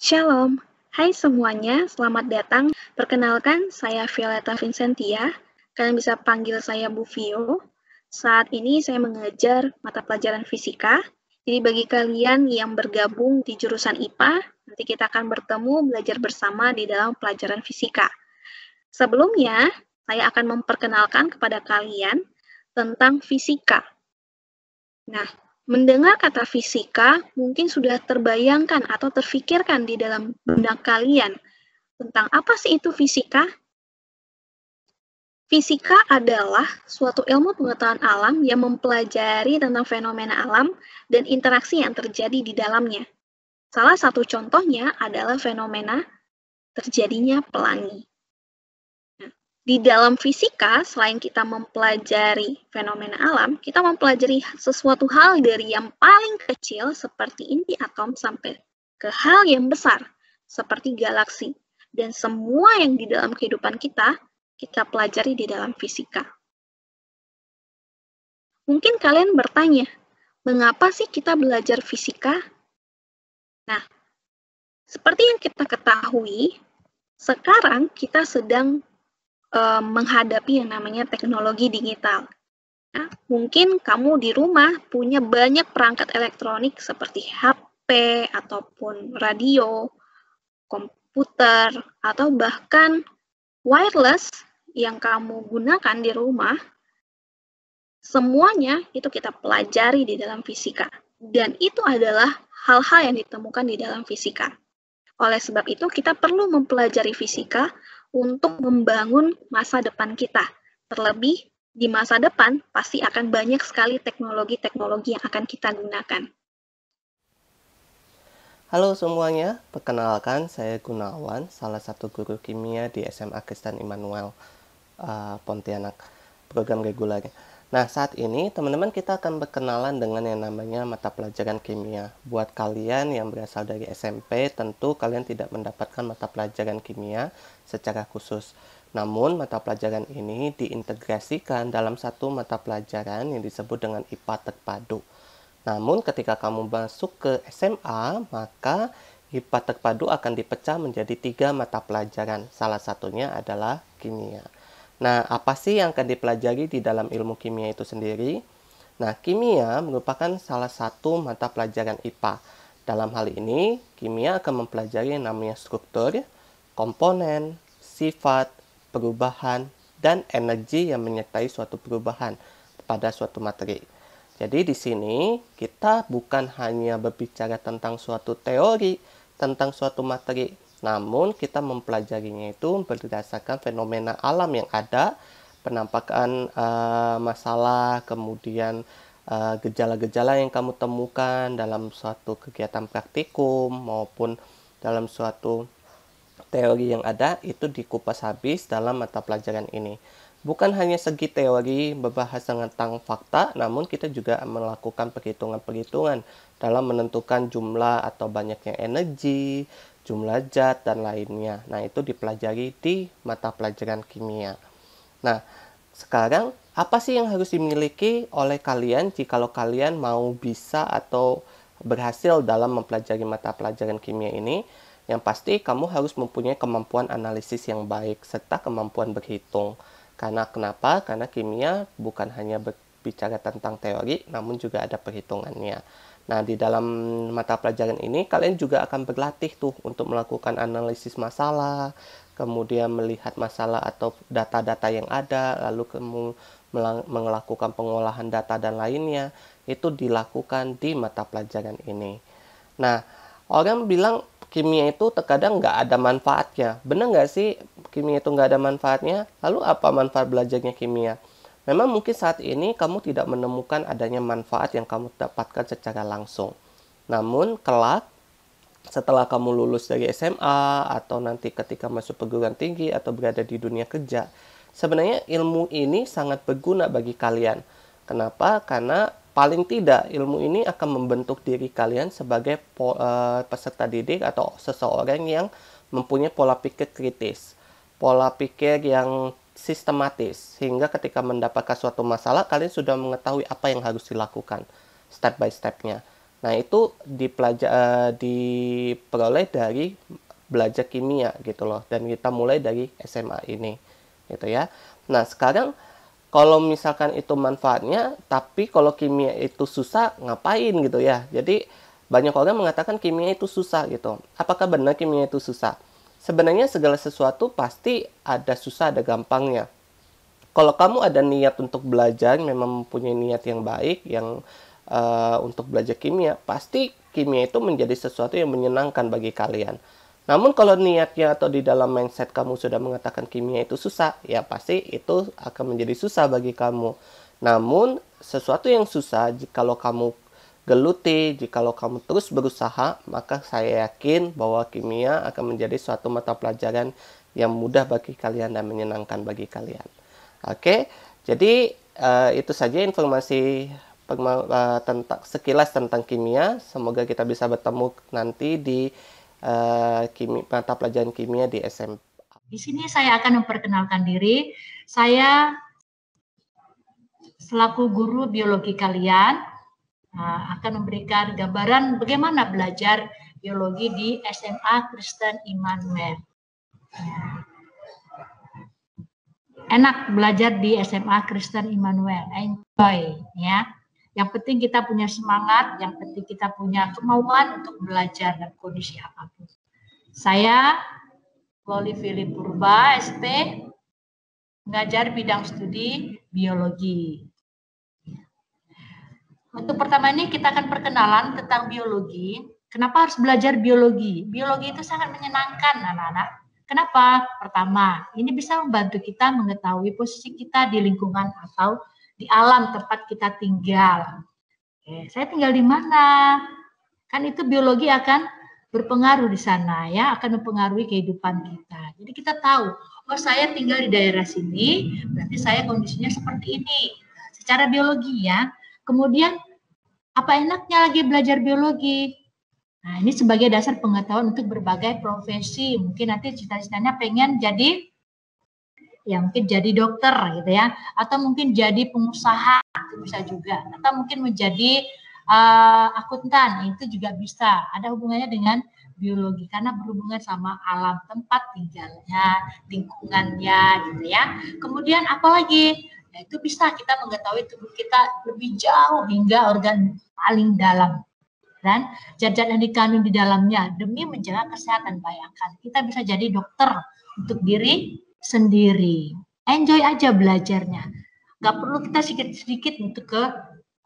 Shalom, hai semuanya, selamat datang. Perkenalkan, saya Violeta Vincentia. Kalian bisa panggil saya Bu Vio. Saat ini saya mengajar mata pelajaran fisika. Jadi bagi kalian yang bergabung di jurusan IPA, nanti kita akan bertemu belajar bersama di dalam pelajaran fisika. Sebelumnya, saya akan memperkenalkan kepada kalian tentang fisika. Nah, mendengar kata fisika mungkin sudah terbayangkan atau terfikirkan di dalam benak kalian tentang apa sih itu fisika? Fisika adalah suatu ilmu pengetahuan alam yang mempelajari tentang fenomena alam dan interaksi yang terjadi di dalamnya. Salah satu contohnya adalah fenomena terjadinya pelangi. Di dalam fisika, selain kita mempelajari fenomena alam, kita mempelajari sesuatu hal dari yang paling kecil seperti inti atom sampai ke hal yang besar seperti galaksi. Dan semua yang di dalam kehidupan kita pelajari di dalam fisika. Mungkin kalian bertanya, mengapa sih kita belajar fisika? Nah, seperti yang kita ketahui, sekarang kita sedang menghadapi yang namanya teknologi digital. Nah, mungkin kamu di rumah punya banyak perangkat elektronik seperti HP ataupun radio, komputer, atau bahkan wireless yang kamu gunakan di rumah. Semuanya itu kita pelajari di dalam fisika. Dan itu adalah hal-hal yang ditemukan di dalam fisika. Oleh sebab itu, kita perlu mempelajari fisika untuk membangun masa depan kita. Terlebih, di masa depan pasti akan banyak sekali teknologi-teknologi yang akan kita gunakan. Halo semuanya, perkenalkan saya Gunawan, salah satu guru kimia di SMA Kristen Immanuel Pontianak, program reguler. Nah, saat ini teman-teman kita akan berkenalan dengan yang namanya mata pelajaran kimia. Buat kalian yang berasal dari SMP, tentu kalian tidak mendapatkan mata pelajaran kimia secara khusus. Namun, mata pelajaran ini diintegrasikan dalam satu mata pelajaran yang disebut dengan IPA terpadu. Namun, ketika kamu masuk ke SMA, maka IPA terpadu akan dipecah menjadi 3 mata pelajaran. Salah satunya adalah kimia. Nah, apa sih yang akan dipelajari di dalam ilmu kimia itu sendiri? Nah, kimia merupakan salah satu mata pelajaran IPA. Dalam hal ini, kimia akan mempelajari yang namanya struktur, komponen, sifat, perubahan, dan energi yang menyertai suatu perubahan pada suatu materi. Jadi di sini kita bukan hanya berbicara tentang suatu teori, tentang suatu materi, namun kita mempelajarinya itu berdasarkan fenomena alam yang ada, penampakan masalah, kemudian gejala-gejala yang kamu temukan dalam suatu kegiatan praktikum maupun dalam suatu teori yang ada, itu dikupas habis dalam mata pelajaran ini. Bukan hanya segi teori membahas tentang fakta, namun kita juga melakukan perhitungan-perhitungan dalam menentukan jumlah atau banyaknya energi, jumlah zat, dan lainnya. Nah, itu dipelajari di mata pelajaran kimia. Nah, sekarang apa sih yang harus dimiliki oleh kalian jikalau kalian mau bisa atau berhasil dalam mempelajari mata pelajaran kimia ini? Yang pasti kamu harus mempunyai kemampuan analisis yang baik serta kemampuan berhitung. Karena kenapa? Karena kimia bukan hanya berbicara tentang teori, namun juga ada perhitungannya. Nah, di dalam mata pelajaran ini, kalian juga akan berlatih tuh untuk melakukan analisis masalah, kemudian melihat masalah atau data-data yang ada, lalu melakukan pengolahan data dan lainnya. Itu dilakukan di mata pelajaran ini. Nah, orang bilang kimia itu terkadang nggak ada manfaatnya. Benar nggak sih kimia itu nggak ada manfaatnya? Lalu apa manfaat belajarnya kimia? Memang mungkin saat ini kamu tidak menemukan adanya manfaat yang kamu dapatkan secara langsung. Namun kelak setelah kamu lulus dari SMA atau nanti ketika masuk perguruan tinggi atau berada di dunia kerja, sebenarnya ilmu ini sangat berguna bagi kalian. Kenapa? Karena paling tidak ilmu ini akan membentuk diri kalian sebagai peserta didik atau seseorang yang mempunyai pola pikir kritis, pola pikir yang sistematis, sehingga ketika mendapatkan suatu masalah kalian sudah mengetahui apa yang harus dilakukan step by stepnya. Nah, itu diperoleh dari belajar kimia gitu loh. Dan kita mulai dari SMA ini gitu ya. Nah, sekarang kalau misalkan itu manfaatnya, tapi kalau kimia itu susah, ngapain gitu ya. Jadi banyak orang mengatakan kimia itu susah gitu. Apakah benar kimia itu susah? Sebenarnya segala sesuatu pasti ada susah, ada gampangnya. Kalau kamu ada niat untuk belajar, memang mempunyai niat yang baik, yang untuk belajar kimia, pasti kimia itu menjadi sesuatu yang menyenangkan bagi kalian. Namun kalau niatnya atau di dalam mindset kamu sudah mengatakan kimia itu susah, ya pasti itu akan menjadi susah bagi kamu. Namun sesuatu yang susah, jikalau kamu geluti, jikalau kamu terus berusaha, maka saya yakin bahwa kimia akan menjadi suatu mata pelajaran yang mudah bagi kalian dan menyenangkan bagi kalian. Oke, jadi itu saja informasi tentang sekilas tentang kimia. Semoga kita bisa bertemu nanti di mata pelajaran kimia di SMP. Di sini saya akan memperkenalkan diri. Saya selaku guru biologi kalian akan memberikan gambaran bagaimana belajar biologi di SMA Kristen Immanuel. Enak belajar di SMA Kristen Immanuel, enjoy ya. Yang penting kita punya semangat, yang penting kita punya kemauan untuk belajar dalam kondisi apapun. Saya Loli Philip Purba, SP, mengajar bidang studi biologi. Untuk pertama ini kita akan perkenalan tentang biologi. Kenapa harus belajar biologi? Biologi itu sangat menyenangkan anak-anak. Kenapa? Pertama, ini bisa membantu kita mengetahui posisi kita di lingkungan atau di alam tempat kita tinggal. Oke, saya tinggal di mana? Kan itu biologi akan berpengaruh di sana ya, akan mempengaruhi kehidupan kita. Jadi kita tahu, oh saya tinggal di daerah sini, berarti saya kondisinya seperti ini. Secara biologi ya. Kemudian apa enaknya lagi belajar biologi? Nah, ini sebagai dasar pengetahuan untuk berbagai profesi. Mungkin nanti cita-citanya pengen jadi, ya mungkin jadi dokter gitu ya, atau mungkin jadi pengusaha, itu bisa juga. Atau mungkin menjadi akuntan, itu juga bisa. Ada hubungannya dengan biologi karena berhubungan sama alam tempat tinggalnya, lingkungannya gitu ya. Kemudian apalagi? Nah, itu bisa kita mengetahui tubuh kita lebih jauh hingga organ paling dalam. Dan zat-zat yang dikandung di dalamnya demi menjaga kesehatan. Bayangkan kita bisa jadi dokter untuk diri sendiri. Enjoy aja belajarnya. Gak perlu kita sedikit-sedikit untuk ke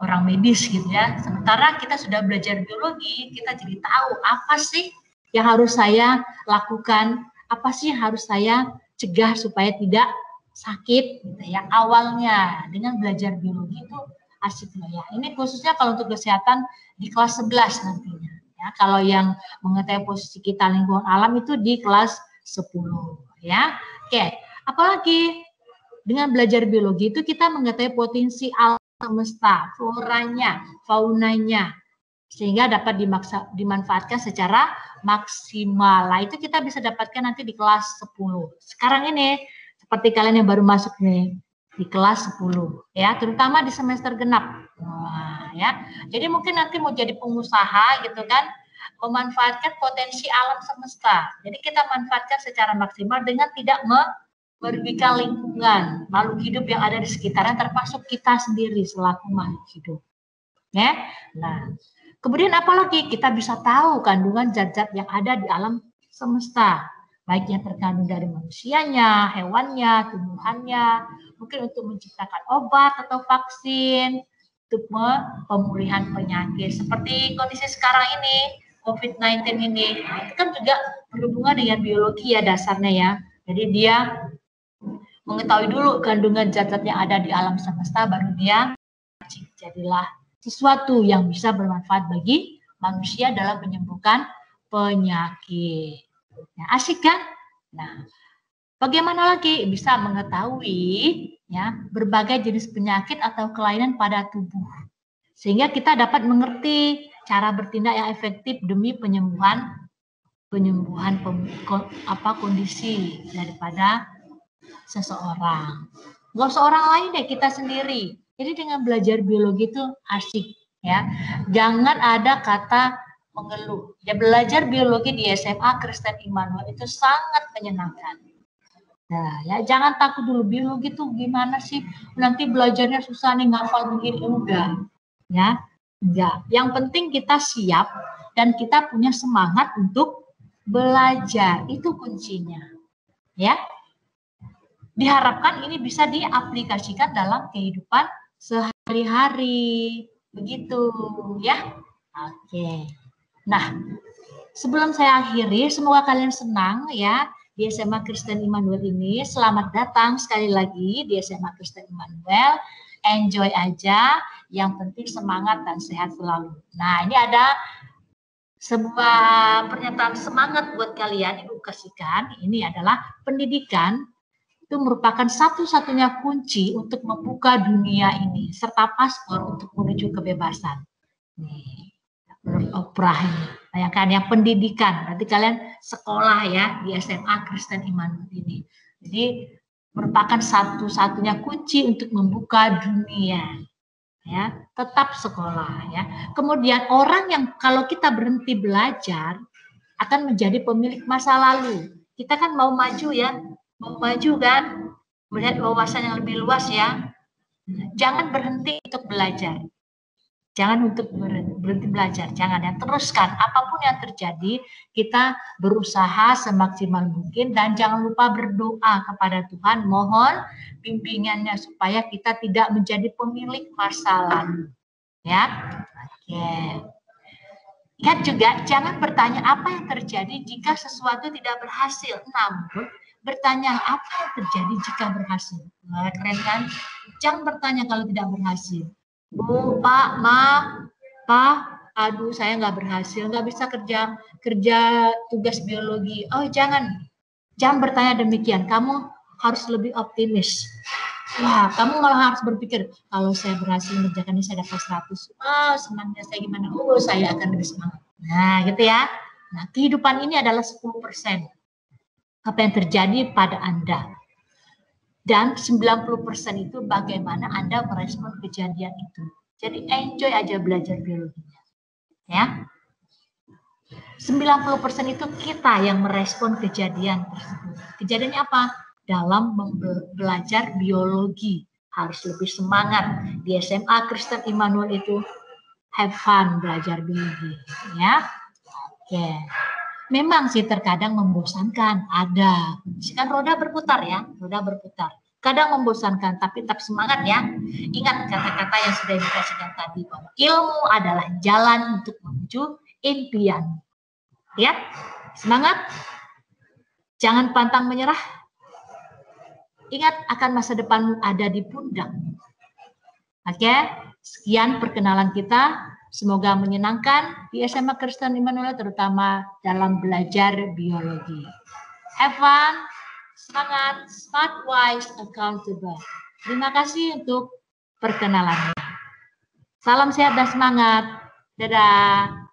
orang medis gitu ya. Sementara kita sudah belajar biologi, kita jadi tahu apa sih yang harus saya lakukan, apa sih yang harus saya cegah supaya tidak sakit gitu ya. Awalnya dengan belajar biologi itu asik loh ya. Ini khususnya kalau untuk kesehatan di kelas 11 nantinya. Ya, kalau yang mengetahui posisi kita lingkungan alam itu di kelas 10 ya. Oke, apalagi dengan belajar biologi itu kita mengetahui potensi alam semesta, floranya, faunanya, sehingga dapat dimanfaatkan secara maksimal. Nah, itu kita bisa dapatkan nanti di kelas 10. Sekarang ini seperti kalian yang baru masuk nih di kelas 10 ya, terutama di semester genap. Nah, ya. Jadi mungkin nanti mau jadi pengusaha gitu kan, memanfaatkan potensi alam semesta. Jadi kita manfaatkan secara maksimal dengan tidak merugikan lingkungan, makhluk hidup yang ada di sekitarnya termasuk kita sendiri selaku makhluk hidup. Ya. Nah, kemudian apalagi kita bisa tahu kandungan zat-zat yang ada di alam semesta, baik yang terkandung dari manusianya, hewannya, tumbuhannya, mungkin untuk menciptakan obat atau vaksin, untuk pemulihan penyakit. Seperti kondisi sekarang ini, COVID-19 ini, itu kan juga berhubungan dengan biologi ya dasarnya ya. Jadi dia mengetahui dulu kandungan zat-zat yang ada di alam semesta, baru dia jadilah sesuatu yang bisa bermanfaat bagi manusia dalam menyembuhkan penyakit. Nah, asik kan? Nah, bagaimana lagi bisa mengetahui ya berbagai jenis penyakit atau kelainan pada tubuh, sehingga kita dapat mengerti cara bertindak yang efektif demi penyembuhan kondisi daripada seseorang. Nggak usah orang lain deh, kita sendiri. Jadi dengan belajar biologi itu asik Ya, jangan ada kata mengeluh. Ya, belajar biologi di SMA Kristen Immanuel itu sangat menyenangkan. Nah, ya jangan takut dulu, biologi tuh gimana sih? Nanti belajarnya susah nih, ngafal begini. Enggak. Ya, enggak. Yang penting kita siap dan kita punya semangat untuk belajar. Itu kuncinya. Ya. Diharapkan ini bisa diaplikasikan dalam kehidupan sehari-hari. Begitu, ya. Oke. Nah, sebelum saya akhiri, semoga kalian senang ya di SMA Kristen Immanuel ini. Selamat datang sekali lagi di SMA Kristen Immanuel. Enjoy aja, yang penting semangat dan sehat selalu. Nah, ini ada sebuah pernyataan semangat buat kalian, Ibu kasihkan. Ini adalah pendidikan itu merupakan satu-satunya kunci untuk membuka dunia ini, serta paspor untuk menuju kebebasan. Nih, menurut Oprah ini. Bayangkan ya, pendidikan. Berarti kalian sekolah ya di SMA Kristen Immanuel ini. Jadi merupakan satu-satunya kunci untuk membuka dunia. Ya, tetap sekolah ya. Kemudian orang yang kalau kita berhenti belajar akan menjadi pemilik masa lalu. Kita kan mau maju ya, mau maju kan, melihat wawasan yang lebih luas ya. Jangan berhenti untuk belajar. Jangan untuk berhenti belajar, jangan ya, teruskan apapun yang terjadi, kita berusaha semaksimal mungkin dan jangan lupa berdoa kepada Tuhan, mohon bimbingannya supaya kita tidak menjadi pemilik masa lalu. Ya. Oke. Ingat juga jangan bertanya apa yang terjadi jika sesuatu tidak berhasil, namun bertanya apa yang terjadi jika berhasil. Nah, keren kan? Jangan bertanya kalau tidak berhasil. Bu, Pak, Ma, Pak, aduh saya nggak berhasil, nggak bisa kerja tugas biologi. Oh jangan bertanya demikian. Kamu harus lebih optimis. Wah, kamu malah harus berpikir kalau saya berhasil mengerjakan ini saya dapat 100. Wow, senangnya saya gimana? Oh, saya akan lebih semangat. Nah, gitu ya. Nah, kehidupan ini adalah 10%. Apa yang terjadi pada Anda. Dan 90% itu bagaimana Anda merespon kejadian itu. Jadi enjoy aja belajar biologinya. Ya. 90% itu kita yang merespon kejadian tersebut. Kejadiannya apa? Dalam belajar biologi. Harus lebih semangat. Di SMA Kristen Immanuel itu have fun belajar biologi. Ya. Oke. Memang sih terkadang membosankan, ada. Kan roda berputar ya, roda berputar. Kadang membosankan, tapi tetap semangat ya. Ingat kata-kata yang sudah dikasihkan tadi, bahwa ilmu adalah jalan untuk menuju impian. Ya, semangat. Jangan pantang menyerah. Ingat akan masa depanmu ada di pundak. Oke, sekian perkenalan kita. Semoga menyenangkan di SMA Kristen Immanuel, terutama dalam belajar biologi. Have fun, semangat, smart, wise, accountable. Terima kasih untuk perkenalannya. Salam sehat dan semangat. Dadah.